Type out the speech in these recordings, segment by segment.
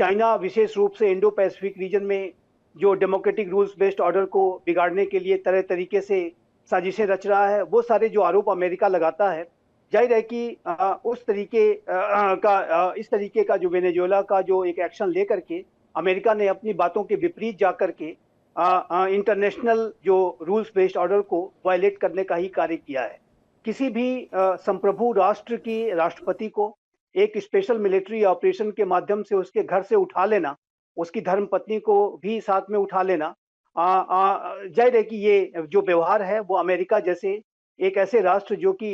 China विशेष रूप से Indo Pacific region में जो डेमोक्रेटिक रूल्स बेस्ड ऑर्डर को बिगाड़ने के लिए तरह तरीके से साजिशें रच रहा है, वो सारे जो आरोप अमेरिका लगाता है, जाहिर है कि उस तरीके इस तरीके का जो वेनेजुएला का जो एक एक्शन लेकर के अमेरिका ने अपनी बातों के विपरीत जाकर के इंटरनेशनल जो रूल्स बेस्ड ऑर्डर को वायलेट करने का ही कार्य किया है। किसी भी संप्रभु राष्ट्र की राष्ट्रपति को एक स्पेशल मिलिट्री ऑपरेशन के माध्यम से उसके घर से उठा लेना, उसकी धर्मपत्नी को भी साथ में उठा लेना, जाहिर है कि ये जो व्यवहार है वो अमेरिका जैसे एक ऐसे राष्ट्र जो कि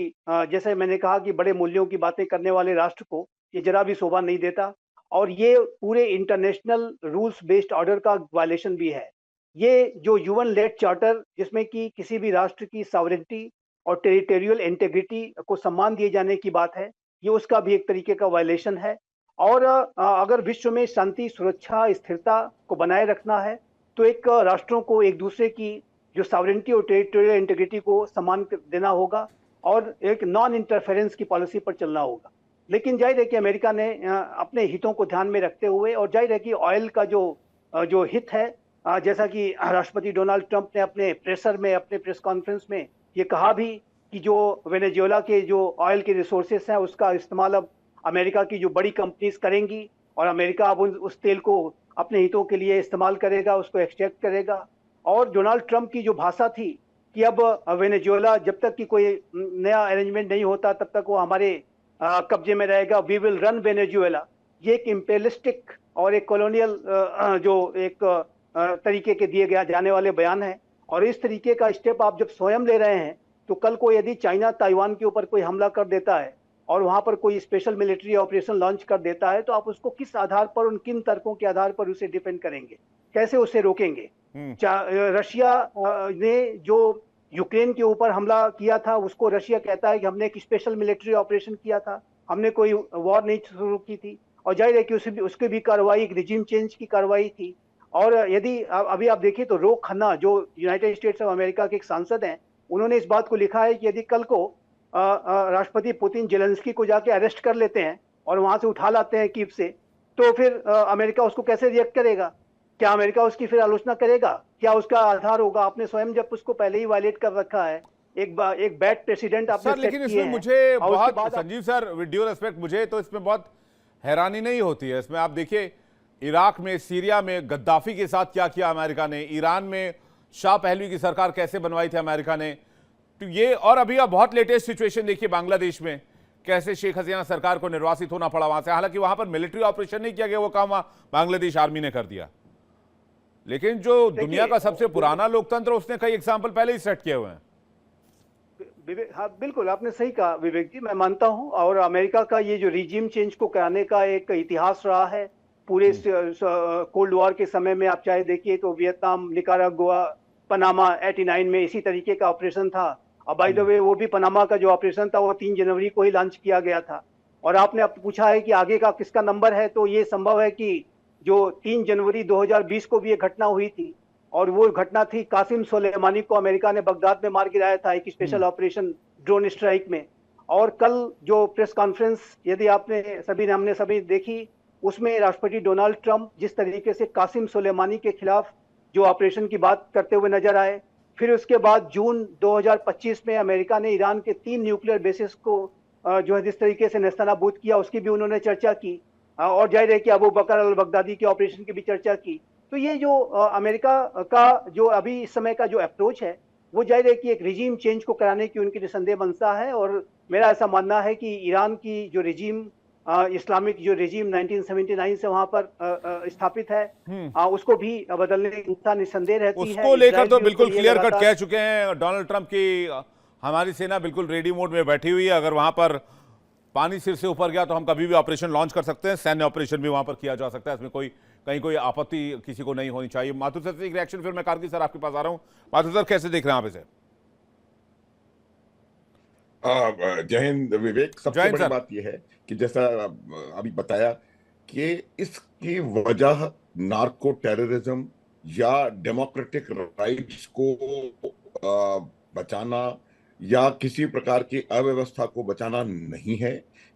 जैसे मैंने कहा कि बड़े मूल्यों की बातें करने वाले राष्ट्र को ये जरा भी शोभा नहीं देता, और ये पूरे इंटरनेशनल रूल्स बेस्ड ऑर्डर का वायलेशन भी है। ये जो यूएन लेड चार्टर, जिसमें कि किसी भी राष्ट्र की सॉवरेनिटी और टेरिटोरियल इंटेग्रिटी को सम्मान दिए जाने की बात है, ये उसका भी एक तरीके का वायलेशन है। और अगर विश्व में शांति, सुरक्षा, स्थिरता को बनाए रखना है तो एक राष्ट्रों को एक दूसरे की जो सॉवरेनिटी और टेरिटोरियल इंटीग्रिटी को सम्मान देना होगा और एक नॉन इंटरफेरेंस की पॉलिसी पर चलना होगा। लेकिन जाहिर है कि अमेरिका ने अपने हितों को ध्यान में रखते हुए, और जाहिर है कि ऑयल का जो हित है, जैसा कि राष्ट्रपति डोनाल्ड ट्रंप ने अपने अपने प्रेस कॉन्फ्रेंस में ये कहा भी कि जो वेनेजुएला के जो ऑयल के रिसोर्सेस हैं उसका इस्तेमाल अब अमेरिका की जो बड़ी कंपनीज करेंगी, और अमेरिका अब उस तेल को अपने हितों के लिए इस्तेमाल करेगा, उसको एक्सट्रैक्ट करेगा। और डोनाल्ड ट्रंप की जो भाषा थी कि अब वेनेजुएला जब तक कि कोई नया अरेंजमेंट नहीं होता तब तक वो हमारे कब्जे में रहेगा, वी विल रन वेनेजुएला, ये एक इम्पेरियलिस्टिक और एक कॉलोनियल जो एक तरीके के दिए गया जाने वाले बयान है। और इस तरीके का स्टेप आप जब स्वयं ले रहे हैं तो कल को यदि चाइना ताइवान के ऊपर कोई हमला कर देता है और वहां पर कोई स्पेशल मिलिट्री ऑपरेशन लॉन्च कर देता है तो आप उसको किस आधार पर, उन किन तर्कों के आधार पर उसे डिफेंड करेंगे, कैसे उसे रोकेंगे? रशिया ने जो यूक्रेन के ऊपर हमला किया था उसको रशिया कहता है कि हमने एक स्पेशल मिलिट्री ऑपरेशन किया था, हमने कोई वॉर नहीं शुरू की थी। और जाहिर है कि उसकी भी कार्रवाई एक रिजीम चेंज की कार्रवाई थी। और यदि अभी आप देखिए तो रो खन्ना जो यूनाइटेड स्टेट्स ऑफ अमेरिका के एक सांसद हैं, उन्होंने इस बात को लिखा है कि यदि कल को राष्ट्रपति पुतिन जेलेंस्की को जाके अरेस्ट कर लेते हैं और वहां से उठा लाते हैं कीव से, तो फिर अमेरिका उसको कैसे रिएक्ट करेगा? क्या अमेरिका उसकी फिर आलोचना करेगा? क्या उसका आधार होगा? आपने स्वयं जब उसको पहले ही वायलेट कर रखा है, एक बैड प्रेसिडेंट आपने सर, लेकिन इसमें मुझे बहुत, Sanjeev sir, with due respect, मुझे तो इसमें बहुत हैरानी नहीं होती है। इसमें आप देखिए इराक में, सीरिया में गद्दाफी के साथ क्या किया अमेरिका ने, ईरान में शाह पहलवी की सरकार कैसे बनवाई थी अमेरिका ने, तो ये, और अभी आप बहुत लेटेस्ट सिचुएशन देखिए बांग्लादेश में, कैसे शेख हसीना सरकार को निर्वासित होना पड़ा वहां से। हालांकि वहां पर मिलिट्री ऑपरेशन नहीं किया गया, वो काम बांग्लादेश आर्मी ने कर दिया। लेकिन जो दुनिया का सबसे पुराना लोकतंत्र, उसने कई एग्जाम्पल पहले ही सेट किए हुए हैं। हाँ बिल्कुल, आपने सही कहा विवेक जी, मैं मानता हूं। और अमेरिका का ये जो रिजीम चेंज को कराने का एक इतिहास रहा है पूरे कोल्ड वॉर के समय में। आप चाहे देखिए तो वियतनाम, निकारागुआ, पनामा 89 में इसी तरीके का ऑपरेशन था। और बाय द वे वो भी पनामा का जो ऑपरेशन था वो 3 जनवरी को ही लॉन्च किया गया था। और आपने अब पूछा है कि आगे का किसका नंबर है, तो ये संभव है कि जो 3 जनवरी 2020 को भी ये घटना हुई थी, और वो घटना थी कासिम सुलेमानी को अमेरिका ने बगदाद में मार गिराया था एक स्पेशल ऑपरेशन ड्रोन स्ट्राइक में। और कल जो प्रेस कॉन्फ्रेंस यदि हमने सभी देखी, उसमें राष्ट्रपति डोनाल्ड ट्रंप जिस तरीके से कासिम सुलेमानी के खिलाफ जो ऑपरेशन की बात करते हुए नजर आए, फिर उसके बाद जून 2025 में अमेरिका ने ईरान के 3 न्यूक्लियर बेसिस को जो है जिस तरीके से नेस्तनाबूद किया, उसकी भी उन्होंने चर्चा की। और जाहिर है कि अबू बकर अल बगदादी के ऑपरेशन की भी चर्चा की। तो ये जो अमेरिका का जो अभी इस समय का जो अप्रोच है, वो जाहिर है कि एक रिजीम चेंज को कराने की उनकी निसंदेह मंशा है। और मेरा ऐसा मानना है कि ईरान की जो रिजीम, इस्लामिक जो रिजीम 1979 से वहां पर स्थापित है, उसको भी बदलने की इच्छा निसंदेह रहती है। उसको लेकर तो बिल्कुल क्लियर कट कह चुके हैं डोनाल्ड ट्रंप की हमारी सेना बिल्कुल रेडी मोड में बैठी हुई है। अगर वहां पर पानी सिर से ऊपर गया तो हम कभी भी ऑपरेशन लॉन्च कर सकते हैं, सैन्य ऑपरेशन भी वहां पर किया जा सकता है। इसमें कहीं कोई आपत्ति किसी को नहीं होनी चाहिए। माथुर सर से एक रिएक्शन, फिर मैं कारगिल सर आपके पास आ रहा हूं। माथुर सर, कैसे देख रहे हैं आप इसे? जय हिंद विवेक। सबसे बड़ी बात यह है कि जैसा अभी बताया कि इसकी वजह नार्को टेररिज्म या डेमोक्रेटिक राइट्स को बचाना या किसी प्रकार की अव्यवस्था को बचाना नहीं है।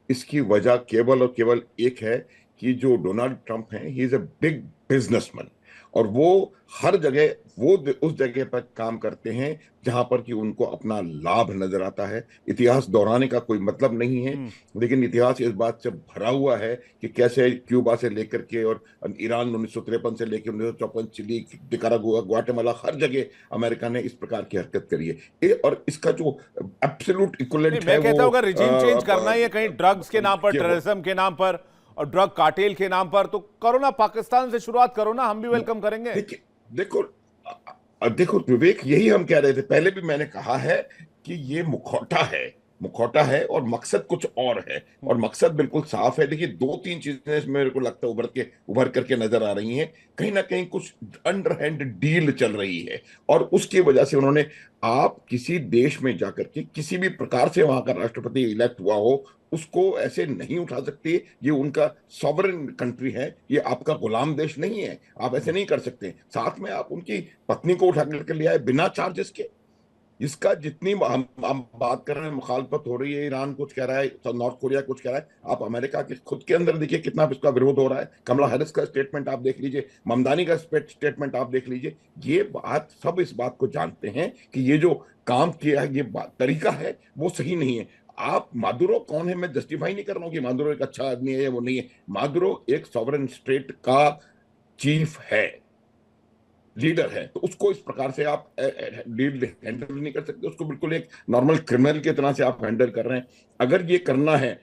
इसकी वजह केवल और केवल एक है कि जो डोनाल्ड ट्रंप हैं, he is a big businessman, और वो हर जगह वो उस जगह पर काम करते हैं जहां पर कि उनको अपना लाभ नजर आता है। इतिहास दोहराने का कोई मतलब नहीं है, लेकिन इतिहास इस बात से भरा हुआ है कि कैसे क्यूबा से लेकर के और ईरान 1953 से लेकर 1954, चिली, निकारागुआ, ग्वाटेमाला, हर जगह अमेरिका ने इस प्रकार की हरकत करी है। और इसका जो एब्सोल्यूट इक्विवेलेंट है मैं कहता हूं वो अगर रिजीम चेंज करना ही है कहीं ड्रग्स के नाम पर, टेररिज्म के नाम पर और ड्रग कार्टेल के नाम पर, तो करो ना, पाकिस्तान से शुरुआत करो ना, हम भी वेलकम करेंगे। देखो देखो विवेक, यही हम कह रहे थे, पहले भी मैंने कहा है कि ये मुखौटा है, मुखौटा है और मकसद कुछ और है, और मकसद बिल्कुल साफ है। देखिए, दो तीन चीजें मेरे को लगता है उभर करके नजर आ रही हैं। कहीं ना कहीं कुछ अंडरहैंड डील चल रही है, और उसकी वजह से उन्होंने, आप किसी देश में जाकर के किसी भी प्रकार से वहां का राष्ट्रपति इलेक्ट हुआ हो, उसको ऐसे नहीं उठा सकते। ये उनका सॉवरेन कंट्री है, ये आपका गुलाम देश नहीं है, आप ऐसे नहीं कर सकते। साथ में आप उनकी पत्नी को उठा करके ले आए बिना चार्जेस के। इसका जितनी हम बात कर रहे हैं, मुखालफत हो रही है, ईरान कुछ कह रहा है, नॉर्थ कोरिया कुछ कह रहा है, आप अमेरिका के खुद के अंदर देखिए कितना इसका विरोध हो रहा है। कमला हैरिस का स्टेटमेंट आप देख लीजिए, ममदानी का स्टेटमेंट आप देख लीजिए। ये बात, सब इस बात को जानते हैं कि ये जो काम किया है, ये तरीका है, वो सही नहीं है। आप, मादुरो कौन है, मैं जस्टिफाई नहीं कर रहा हूं कि मादुरो एक अच्छा आदमी है या वो नहीं है। मादुरो एक सॉवरेन स्टेट का चीफ है, लीडर है, तो उसको इस प्रकार से आप डील हैंडल नहीं कर सकते। उसको बिल्कुल एक नॉर्मल क्रिमिनल की तरह से आप हैंडल कर रहे हैं। अगर ये करना है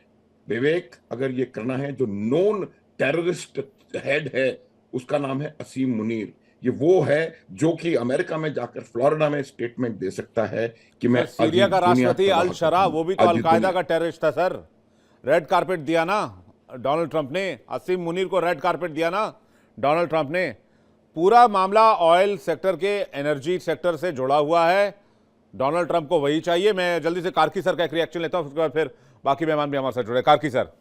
विवेक, अगर ये करना है, जो नोन टेररिस्ट हेड है उसका नाम है असीम मुनीर। ये वो है जो कि अमेरिका में जाकर फ्लोरिडा में स्टेटमेंट दे सकता है कि मैं सीरिया का राष्ट्रपति अल शरा, वो भी तो अल-कायदा का टेररिस्ट था सर। रेड कारपेट दिया ना डोनाल्ड ट्रंप ने, असीम मुनीर को रेड कारपेट दिया ना डोनाल्ड ट्रंप ने। पूरा मामला ऑयल सेक्टर के, एनर्जी सेक्टर से जुड़ा हुआ है। डोनाल्ड ट्रंप को वही चाहिए। मैं जल्दी से कार्की सर का एक रिएक्शन लेता हूं, उसके बाद फिर बाकी मेहमान भी हमारे साथ जुड़े। कार्की सर,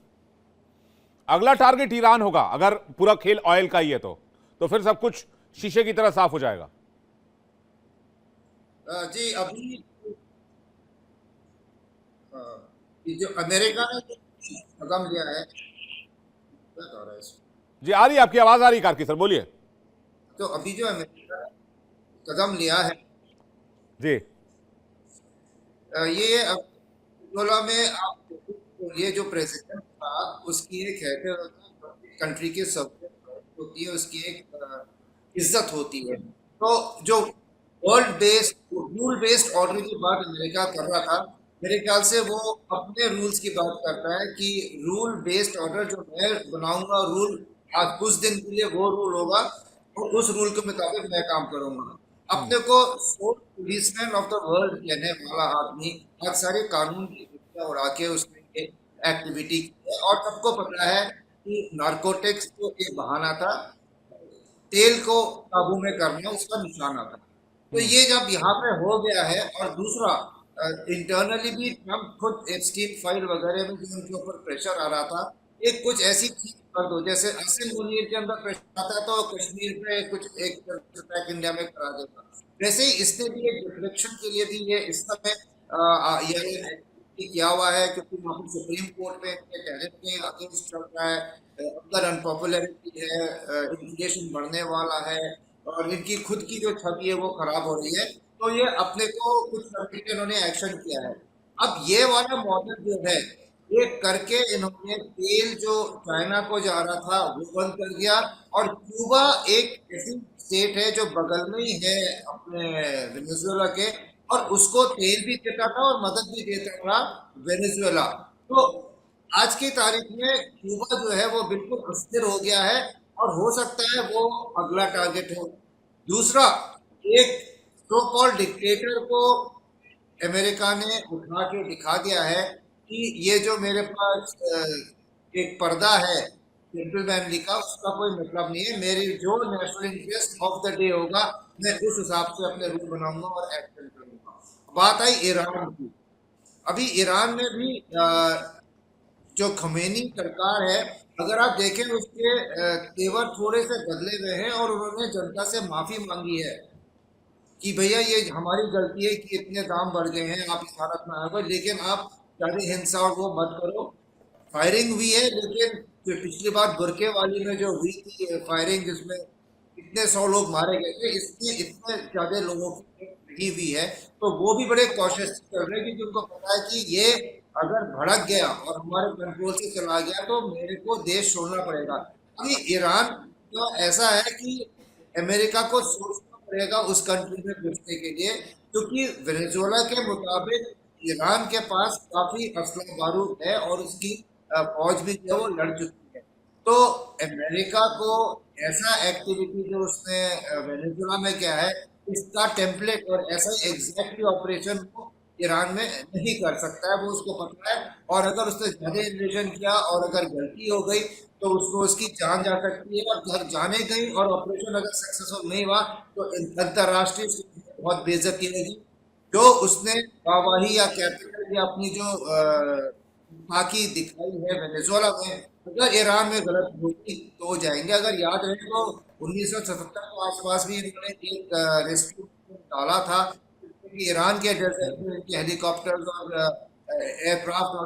अगला टारगेट ईरान होगा अगर पूरा खेल ऑयल का ही है तो फिर सब कुछ शीशे की तरह साफ हो जाएगा। जी, अभी जो अमेरिका ने कदम लिया है, जी आ रही है आपकी आवाज, आ रही कार्की सर, बोलिए। तो अभी जो अमेरिका ने कदम लिया है जी, ये अंगोला में आप, ये जो प्रेसिडेंट था उसकी एक हैसियत होती है, कंट्री की सब्जेक्ट होती है, उसकी एक इज्जत होती है। तो जो world based, rule based order की बात अमेरिका कर रहा था, मेरे ख्याल से वो अपने रूल्स की बात करता है कि रूल बेस्ड ऑर्डर जो मैं बनाऊंगा, रूल आज कुछ दिन के लिए वो रूल होगा और उस रूल के मुताबिक मैं काम करूंगा। अपने को पुलिसमैन ऑफ द वर्ल्ड कहने वाला आदमी आज सारे कानून की उड़ा के उसने एक्टिविटी की है, और सबको पता है कि नारकोटिक्स तो एक बहाना था, तेल को काबू में करना उसका निशाना था। तो ये जब यहाँ पे हो गया है, और दूसरा इंटरनली भी ट्रम्प खुद एप्स्टीन फाइल वगैरह में जो उनके ऊपर प्रेशर आ रहा था, एक कुछ ऐसी चीज कर दो, जैसे असीम मुनीर के अंदर प्रेशर आता है तो कश्मीर पे कुछ एक अटैक इंडिया में करा देगा, वैसे ही इसने भी एक डिफ्लेक्शन के लिए भी ये इस समय ये किया हुआ है, क्योंकि वहाँ पर सुप्रीम कोर्ट में टैरिफ के अगेंस्ट चल रहा है, अंदर अनपॉपुलरिटी है, इन्फ्लेशन बढ़ने वाला है, और इनकी खुद की जो छवि है वो खराब हो रही है। तो ये अपने को कुछ करने के इन्होंने एक्शन किया है। अब ये वाला मॉडल जो है, ये करके इन्होंने तेल जो चाइना को जा रहा था वो बंद कर दिया, और क्यूबा एक ऐसी स्टेट है जो बगल में ही है अपने वेनेजुएला के, और उसको तेल भी देता था और मदद भी देता था वेनेजुएला। तो आज की तारीख में क्यूबा जो है वो बिल्कुल अस्थिर हो गया है, और हो सकता है वो अगला टारगेट हो। दूसरा, एक सो कॉल्ड डिक्टेटर को अमेरिका ने उठा के दिखा दिया है कि ये जो मेरे पास एक पर्दा है जेंटलमैनली का, उसका कोई मतलब नहीं है, मेरी जो national interest of the day होगा मैं उस हिसाब से अपने रूल बनाऊंगा और एक्शन करूंगा। बात आई ईरान की। अभी ईरान में भी जो खमेनी सरकार है, अगर आप देखें उसके तेवर थोड़े से बदले हुए हैं, और उन्होंने जनता से माफी मांगी है कि भैया ये हमारी गलती है कि इतने दाम बढ़ गए हैं, आप इस हालत में आ गए, लेकिन आप ज्यादा हिंसा और वो मत करो। फायरिंग हुई है, लेकिन फिर पिछली बार बुरके वाली में जो हुई थी फायरिंग, जिसमें इतने 100 लोग मारे गए थे, इसमें इतने ज्यादा लोगों की नहीं हुई है। तो वो भी बड़े कॉशियस चल रहे हैं, क्योंकि उनको पता है कि ये अगर भड़क गया और हमारे कंट्रोल से चला गया तो मेरे को देश छोड़ना पड़ेगा। अभी ईरान तो ऐसा है कि अमेरिका को सोचना पड़ेगा उस कंट्री में घुसने के लिए, क्योंकि वेनेजुएला के मुताबिक ईरान के पास काफी असला बारूद है और उसकी फौज भी जो है वो लड़ चुकी है। तो अमेरिका को ऐसा एक्टिविटी जो उसने वेनेजुएला में किया है, इसका टेम्पलेट और ऐसा एग्जैक्टली ऑपरेशन वो ईरान में नहीं कर सकता है, वो उसको पता है। और अगर उसने ज्यादा इन्वेजन किया और अगर गलती हो गई तो उसको उसकी जान जा सकती है, और घर जाने गई और ऑपरेशन अगर सक्सेसफुल नहीं हुआ तो अंतरराष्ट्रीय बहुत बेइज्जती होगी। जो उसने वाहवाही या कैपिटल या अपनी जो बाकी दिखाई है वेनेजुएला में, अगर ईरान में गलत होगी तो हो जाएंगे। अगर याद रहे तो 1977 के आसपास भी इन्होंने एक रेस्क्यू डाला था, कि ईरान के डेजर्ट में इनके हेलीकॉप्टर और एयरक्राफ्ट और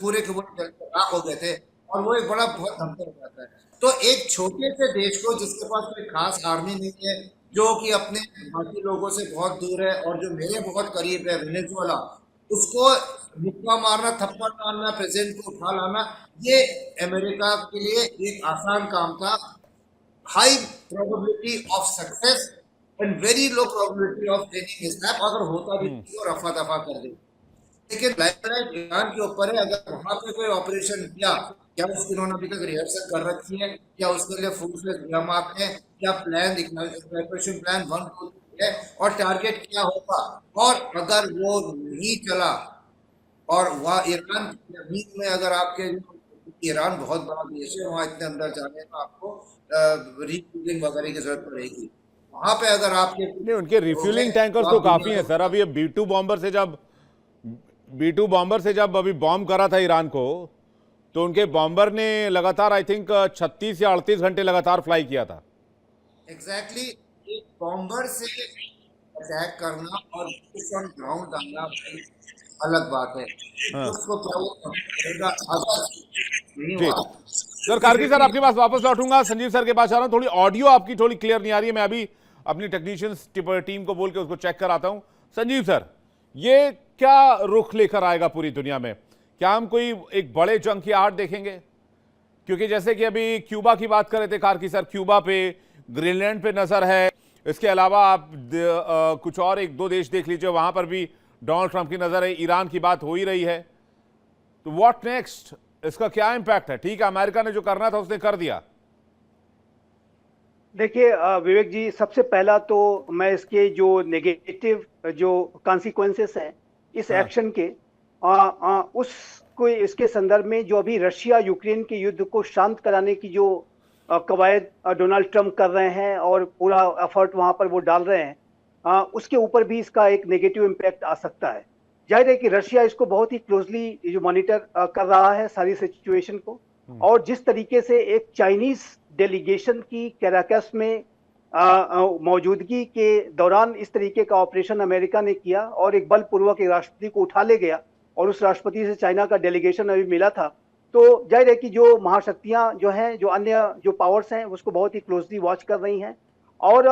पूरे के पूरे राख हो गए थे, और वो एक बड़ा बहुत धमकी हो जाता है। तो एक छोटे से देश को जिसके पास कोई खास आर्मी नहीं है, जो कि अपने बाकी लोगों से बहुत दूर है और जो मेरे बहुत करीब है वेनेजुएला, उसको मुक्का मारना, थप्पड़ मारना, प्रेसिडेंट को उठा लाना, ये अमेरिका के लिए एक आसान काम था। High probability of success and very low probability of any mishap, अगर होता भी तो रफा दफा कर दे। लेकिन लाइफलाइन ईरान के ऊपर है, अगर वहां पे कोई ऑपरेशन किया, क्या उसकी उन्होंने अभी तक रिहर्सल कर रखी है, क्या उसके लिए फोर्सेस जमात है, क्या प्लान ऑपरेशन प्लान 1 2 3 है, और टारगेट क्या होगा। और अगर वो नहीं चला और वह ईरान की जमीन में, अगर आपके, ईरान बहुत बड़ा देश है, वहां इतने अंदर जाने में आपको रिफ्यूलिंग वगैरह की जरूरत पड़ेगी। वहां पे अगर आपके नहीं, उनके रिफ्यूलिंग टैंकर्स तो काफी हैं सर। अब ये B2 बॉम्बर से जब अभी बॉम्ब करा था ईरान को, तो उनके बॉम्बर ने लगातार आई थिंक 36 या 38 घंटे लगातार फ्लाई किया था। एग्जैक्टली एक बॉम्बर से अटैक करना और ऑन ग्राउंड डालना अलग बात है। हाँ। उसको क्या वो करेगा अगर नहीं जी हुआ। सर, कार्की सर आपके पास वापस लौटूंगा, संजीव सर के पास आ रहा हूं। थोड़ी ऑडियो आपकी थोड़ी क्लियर नहीं आ रही है, मैं अभी अपनी टेक्नीशियंस टीम को बोल के उसको चेक कराता हूं। संजीव सर, ये क्या रुख लेकर आएगा पूरी दुनिया में? क्या हम कोई एक बड़े जंग की आहट देखेंगे? क्योंकि जैसे कि अभी क्यूबा की बात कर रहे थे कार्की सर, क्यूबा पे, ग्रीनलैंड पे नजर है, इसके अलावा आप कुछ और 1-2 देश देख लीजिए, वहां पर भी डोनाल्ड ट्रंप की नजर है, ईरान की बात हो ही रही है। तो व्हाट नेक्स्ट, इसका क्या इंपैक्ट है? ठीक है, अमेरिका ने जो करना था उसने कर दिया। देखिए विवेक जी, सबसे पहला तो मैं इसके जो नेगेटिव जो कॉन्सिक्वेंसेस हैं इस एक्शन के, उसको इसके संदर्भ में जो अभी रशिया यूक्रेन के युद्ध को शांत कराने की जो कवायद डोनाल्ड ट्रंप कर रहे हैं और पूरा एफर्ट वहां पर वो डाल रहे हैं, उसके ऊपर भी इसका एक नेगेटिव इम्पैक्ट आ सकता है। जाहिर है कि रशिया इसको बहुत ही क्लोजली जो मॉनिटर कर रहा है सारी सिचुएशन को, और जिस तरीके से एक चाइनीज डेलीगेशन की कैराकस में मौजूदगी के दौरान इस तरीके का ऑपरेशन अमेरिका ने किया और एक बलपूर्वक एक राष्ट्रपति को उठा ले गया, और उस राष्ट्रपति से चाइना का डेलीगेशन अभी मिला था, तो जाहिर है कि जो महाशक्तियां जो हैं, जो अन्य जो पावर्स हैं, उसको बहुत ही क्लोजली वॉच कर रही हैं। और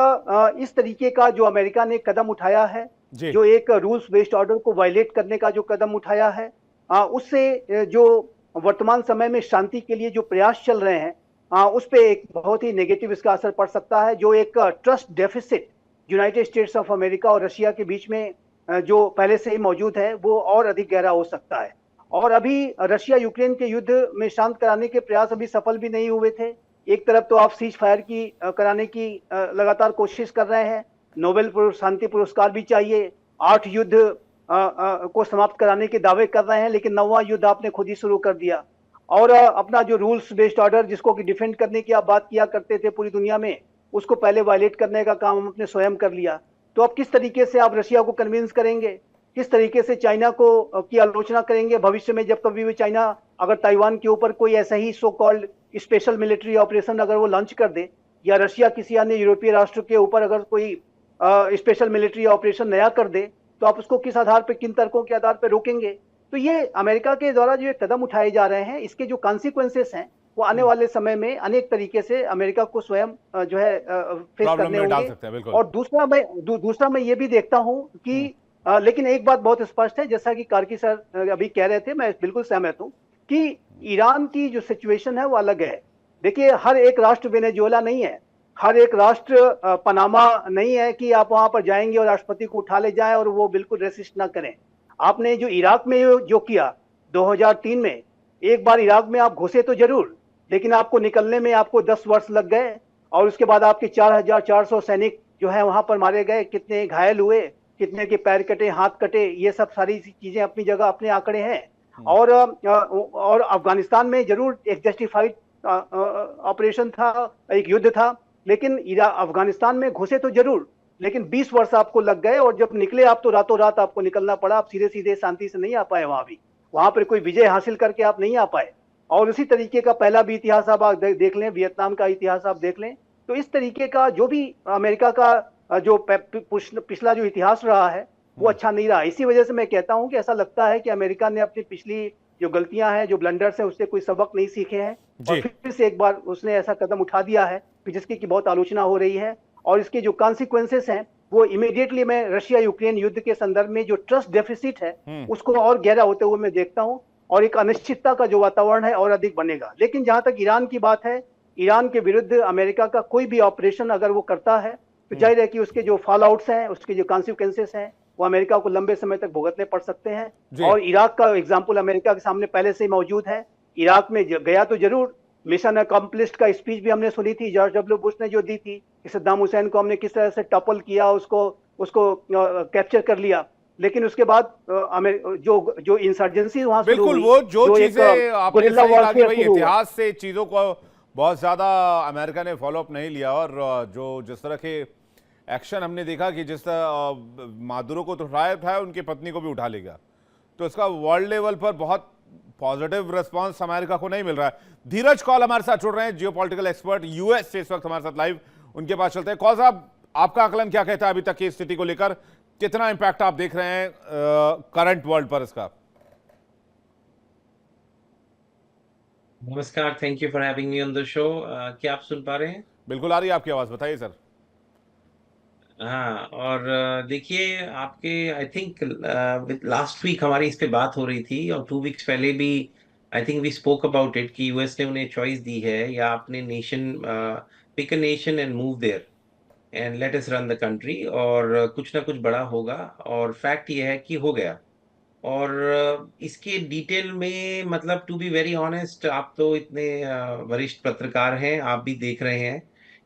इस तरीके का जो अमेरिका ने कदम उठाया है, जो एक रूल्स बेस्ड ऑर्डर को वायलेट करने का जो कदम उठाया है, उससे जो वर्तमान समय में शांति के लिए जो प्रयास चल रहे हैं, उस पे एक बहुत ही नेगेटिव इसका असर पड़ सकता है। जो एक trust deficit United states of America और रशिया के बीच में जो पहले से ही मौजूद है, वो और अधिक गहरा हो सकता है। और अभी रशिया यूक्रेन के युद्ध में शांत कराने के प्रयास अभी सफल भी नहीं हुए थे। एक तरफ तो आप सीज फायर की कराने की लगातार कोशिश कर रहे हैं, नोबेल शांति पुरस्कार भी चाहिए, 8 युद्ध को समाप्त कराने के दावे कर रहे हैं, लेकिन 9वां युद्ध आपने खुद ही शुरू कर दिया। और अपना जो रूल्स बेस्ड ऑर्डर जिसको कि डिफेंड करने की आप बात किया करते थे पूरी दुनिया में, उसको पहले वायलेट करने का काम हमने स्वयं कर लिया। तो अब किस तरीके से आप रशिया को कन्विंस करेंगे, किस तरीके से चाइना को की आलोचना करेंगे भविष्य में, जब कभी भी चाइना अगर ताइवान के ऊपर कोई ऐसा ही so called special military operation अगर वो लॉन्च कर दे, या रशिया किसी अन्य यूरोपीय राष्ट्र के ऊपर अगर कोई स्पेशल मिलिट्री ऑपरेशन नया कर दे, तो आप उसको किस आधार पर, किन तर्कों के आधार पर रोकेंगे? तो ये अमेरिका के द्वारा जो कदम उठाए जा रहे हैं, इसके जो कॉन्सिक्वेंसेस हैं वो आने वाले समय में अनेक तरीके से अमेरिका को स्वयं जो है फेस करने होंगे। और दूसरा मैं ये भी देखता हूं कि लेकिन एक बात बहुत स्पष्ट है, जैसा कि कार्की सर अभी कह रहे थे, मैं बिल्कुल सहमत हूं कि ईरान की जो सिचुएशन है वो अलग है। देखिए, हर एक राष्ट्र वेनेजुएला नहीं है, हर एक राष्ट्र पनामा नहीं है कि आप वहां पर जाएंगे और राष्ट्रपति को उठा ले जाए और वो बिल्कुल रेसिस्ट ना करें। आपने जो इराक में जो किया 2003 में, एक बार इराक में आप घुसे तो जरूर, लेकिन आपको निकलने में आपको 10 वर्ष लग गए, और उसके बाद आपके 4400 सैनिक जो है वहां पर मारे गए, कितने घायल हुए, कितने के पैर कटे, हाथ कटे, ये सब सारी चीजें अपनी जगह अपने आंकड़े हैं। और अफगानिस्तान में जरूर एक जस्टिफाइड ऑपरेशन था, एक युद्ध था, लेकिन अफगानिस्तान में घुसे तो जरूर, लेकिन 20 वर्ष आपको लग गए, और जब निकले आप तो रातों रात आपको निकलना पड़ा। आप सीधे सीधे शांति से नहीं आ पाए, वहां पर कोई विजय हासिल करके आप नहीं आ पाए। और उसी तरीके का पहला भी इतिहास आप देख लें, वियतनाम का इतिहास आप देख लें, तो इस तरीके का जो भी अमेरिका का जो पिछला जो इतिहास रहा है वो अच्छा नहीं रहा। इसी वजह से मैं कहता हूं कि ऐसा लगता है कि अमेरिका ने अपनी पिछली जो गलतियां हैं, जो ब्लंडर्स हैं, उससे कोई सबक नहीं सीखे हैं, और फिर से एक बार उसने ऐसा कदम उठा दिया है जिसकी की बहुत आलोचना हो रही है। और इसके जो कॉन्सिक्वेंसेस हैं वो इमीडिएटली मैं रशिया यूक्रेन युद्ध के संदर्भ में जो ट्रस्ट डेफिसिट है उसको और गहरा होते हुए मैं देखता हूं, और एक अनिश्चितता का जो वातावरण है और अधिक बनेगा। लेकिन जहां तक ईरान की बात है, ईरान के विरुद्ध अमेरिका का कोई भी ऑपरेशन अगर वो करता है तो जाहिर है कि उसके जो फॉल आउट्स हैं, उसके जो कॉन्सिक्वेंसेस हैं, वो अमेरिका को लंबे समय तक भुगतने पड़ सकते हैं। और इराक का एग्जाम्पल अमेरिका के सामने पहले से ही मौजूद है। इराक में गया तो जरूर, मिशन अकम्प्लिश्ड का स्पीच भी हमने सुनी थी जॉर्ज डब्ल्यू बुश ने जो दी थी कि सद्दाम हुसैन को हमने किस तरह से टॉपल किया, उसको कैप्चर कर लिया, लेकिन उसके बाद जो इंसर्जेंसी वहां शुरू हुई, बिल्कुल वो जो चीजें आपने सही कहा कि भाई इतिहास से चीजों को बहुत ज्यादा अमेरिका ने फॉलो अप नहीं लिया, और जो जिस तरह के एक्शन हमने देखा कि जिस तरह मादुरो को तो उठाया उनकी पत्नी को भी उठा ले गया, तो इसका वर्ल्ड लेवल पर बहुत पॉजिटिव रिस्पांस अमेरिका को नहीं मिल रहा है। धीरज कौल हमारे साथ जुड़ रहे हैं, जियोपॉलिटिकल एक्सपर्ट यूएस से, इस वक्त हमारे साथ लाइव, उनके पास चलते हैं। कौल साहब, आपका आकलन क्या कहता है अभी तक की स्थिति को लेकर, कितना इंपैक्ट आप देख रहे हैं करंट वर्ल्ड पर इसका? नमस्कार, thank you for having me on the show. क्या आप सुन पा रहे हैं? बिल्कुल आ रही है आपकी आवाज, बताइए सर। हाँ, और देखिए आपके आई थिंक लास्ट वीक हमारी इस पे बात हो रही थी, और 2 वीक्स पहले भी I think we spoke about it कि यूएस ने उन्हें चॉइस दी है, या अपने nation, pick a nation and move there and let us run the country, और कुछ ना कुछ बड़ा होगा। और फैक्ट ये है कि हो गया। और इसके डिटेल में, मतलब टू बी वेरी ऑनेस्ट, आप तो इतने वरिष्ठ पत्रकार हैं, आप भी देख रहे हैं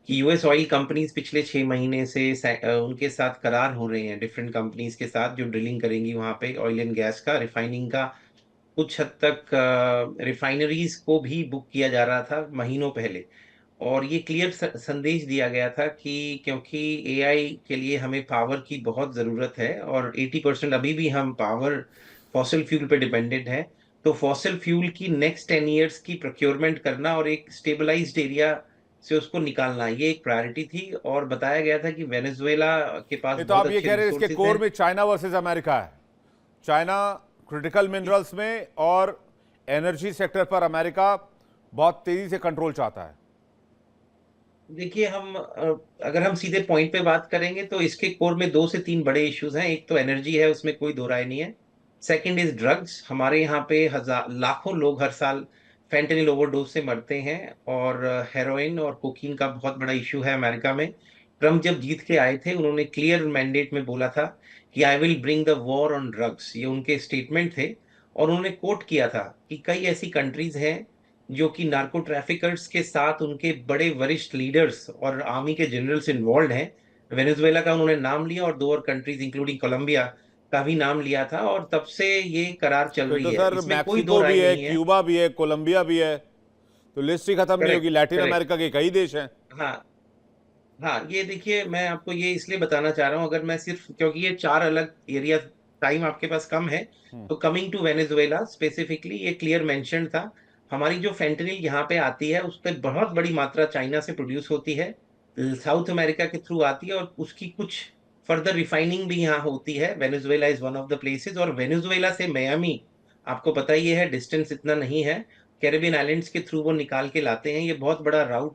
कि यूएस ऑयल कंपनीज पिछले 6 महीने से उनके साथ करार हो रहे हैं, डिफरेंट कंपनीज के साथ जो ड्रिलिंग करेंगी वहां पे ऑयल एंड गैस का, रिफाइनिंग का। कुछ हद तक रिफाइनरीज को भी बुक किया जा रहा था महीनों पहले। और ये क्लियर संदेश दिया गया था कि क्योंकि एआई के लिए हमें पावर की बहुत ज़रूरत है, और 80% अभी भी हम पावर फॉसिल फ्यूल पे डिपेंडेंट है, तो फॉसिल फ्यूल की नेक्स्ट 10 ईयर्स की प्रोक्योरमेंट करना और एक स्टेबलाइज्ड एरिया से उसको निकालना, ये एक प्रायोरिटी थी। और बताया गया था कि वेनेजुएला के पास तो आप ये कह रहे हैं इसके कोर में चाइना वर्सेस अमेरिका है? चाइना क्रिटिकल मिनरल्स में और एनर्जी सेक्टर पर अमेरिका बहुत तेजी से कंट्रोल चाहता है। देखिए, अगर हम सीधे पॉइंट पे बात करेंगे तो इसके कोर में 2 से 3 बड़े इश्यूज हैं। एक तो एनर्जी है, उसमें कोई दो राय नहीं है। Second is drugs. हमारे यहाँ पे लाखों लोग हर साल फेंटेनिल ओवरडोज से मरते हैं, और हेरोइन और कोकीन का बहुत बड़ा इश्यू है अमेरिका में। ट्रम्प जब जीत के आए थे, उन्होंने क्लियर मैंडेट में बोला था कि I will bring the war on drugs, ये उनके स्टेटमेंट थे। और उन्होंने कोट किया था कि कई ऐसी कंट्रीज हैं जो कि नार्को ट्रैफिकर्स के साथ उनके बड़े वरिष्ठ लीडर्स और आर्मी के जनरल्स इन्वॉल्व हैं। वेनेजुएला का उन्होंने नाम लिया, और 2 और कंट्रीज इंक्लूडिंग कोलंबिया का भी नाम लिया था, और तब से ये करार चल रही है। सर, इसमें कोई दो राय भी है, नहीं है। क्यूबा भी है, कोलंबिया भी है, तो लिस्ट ही खत्म नहीं होगी। लैटिन अमेरिका के कई देश हैं। हाँ हाँ, ये देखिए, मैं आपको ये इसलिए बताना चाह रहा हूँ, अगर मैं सिर्फ, क्योंकि ये 4 अलग एरिया, टाइम आपके पास कम है, तो कमिंग टू वेनेजुएला स्पेसिफिकली ये क्लियर मेंशन था। हमारी जो फेंटेनिल यहाँ पे आती है, उसकी बहुत बड़ी मात्रा चाइना से प्रोड्यूस होती है, साउथ अमेरिका के थ्रू आती है, और उसकी कुछ फर्दर रिफाइनिंग भी यहाँ होती है। Venezuela is one of the places, और वेनेजुएला से मियामी, आपको पता ही है डिस्टेंस इतना नहीं है, कैरेबियन आइलैंड्स के थ्रू वो निकाल के लाते हैं। ये बहुत बड़ा राउट